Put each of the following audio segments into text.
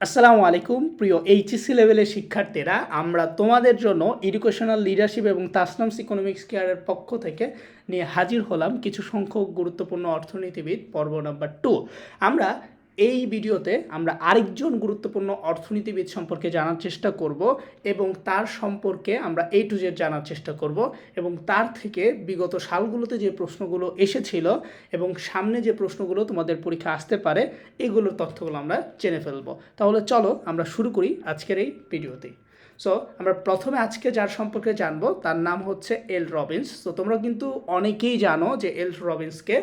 আসসালামু আলাইকুম প্রিয় এইচএসসি লেভেলের শিক্ষার্থীরা, আমরা তোমাদের জন্য এডুকেশনাল লিডারশিপ এবং তাসনমস ইকোনমিক্স কেয়ারের পক্ষ থেকে নিয়ে হাজির হলাম কিছু সংখ্যক গুরুত্বপূর্ণ অর্থনীতিবিদ পর্ব নাম্বার 2। আমরা এই ভিডিওতে আমরা আরেকজন গুরুত্বপূর্ণ অর্থনীতিবিদ সম্পর্কে জানার চেষ্টা করব এবং তার সম্পর্কে আমরা A to Z জানার চেষ্টা করব এবং তার থেকে বিগত সালগুলোতে যে প্রশ্নগুলো এসেছিল এবং সামনে যে প্রশ্নগুলো তোমাদের পরীক্ষা আসতে পারে এগুলোর তথ্যগুলো আমরা জেনে ফেলবো। তাহলে চলো আমরা শুরু করি আজকের এই ভিডিওতে। সো আমরা প্রথমে আজকে যার সম্পর্কে জানবো তার নাম হচ্ছে এল রবিন্স। তো তোমরা কিন্তু অনেকেই জানো যে এল রবিন্সকে।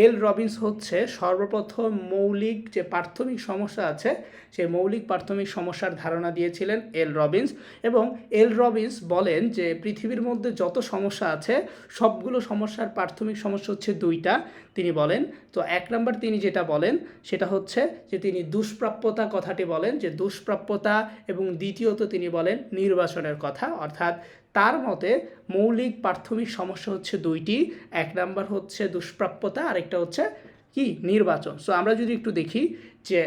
এল রবিন্স হচ্ছে সর্বপ্রথম মৌলিক যে প্রাথমিক সমস্যা আছে সেই মৌলিক প্রাথমিক সমস্যার ধারণা দিয়েছিলেন এল রবিন্স। এবং এল রবিন্স বলেন যে পৃথিবীর মধ্যে যত সমস্যা আছে সবগুলো সমস্যার প্রাথমিক সমস্যা হচ্ছে দুইটা। তিনি বলেন, তো এক নম্বর তিনি যেটা বলেন সেটা হচ্ছে যে তিনি দুষ্প্রাপ্যতা কথাটি বলেন, যে দুষ্প্রাপ্যতা, এবং দ্বিতীয়ত তিনি বলেন নির্বাচনের কথা। অর্থাৎ তার মতে মৌলিক প্রাথমিক সমস্যা হচ্ছে দুইটি, এক নাম্বার হচ্ছে দুষ্প্রাপ্যতা, আরেকটা হচ্ছে কি নির্বাচন। সো আমরা যদি একটু দেখি যে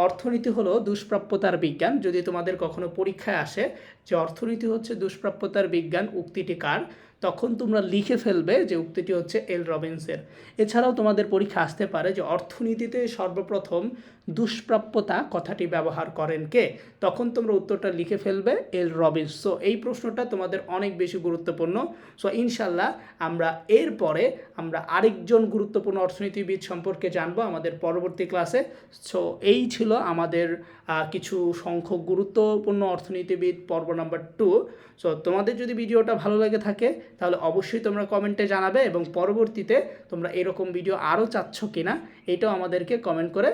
অর্থনীতি হলো দুষ্প্রাপ্যতার বিজ্ঞান। যদি তোমাদের কখনো পরীক্ষায় আসে যে অর্থনীতি হচ্ছে দুষ্প্রাপ্যতার বিজ্ঞান, উক্তিটি কার, তখন তোমরা লিখে ফেলবে যে উক্তিটি হচ্ছে এল রবিন্সের। এছাড়াও তোমাদের পরীক্ষা আসতে পারে যে অর্থনীতিতে সর্বপ্রথম দুষ্প্রাপ্যতা কথাটি ব্যবহার করেন কে, তখন তোমরা উত্তরটা লিখে ফেলবে এল রবিন্স। সো এই প্রশ্নটা তোমাদের অনেক বেশি গুরুত্বপূর্ণ। সো ইনশাল্লাহ আমরা এরপরে আরেকজন গুরুত্বপূর্ণ অর্থনীতিবিদ সম্পর্কে জানবো আমাদের পরবর্তী ক্লাসে। সো এই ছিল আমাদের কিছু সংখ্যক গুরুত্বপূর্ণ অর্থনীতিবিদ পর্ব নাম্বার 2। সো তোমাদের যদি ভিডিওটা ভালো লেগে থাকে তাহলে অবশ্যই তোমরা কমেন্টে জানাবে এবং পরবর্তীতে তোমরা এরকম ভিডিও আরও চাচ্ছ কিনা এটাও আমাদেরকে কমেন্ট করে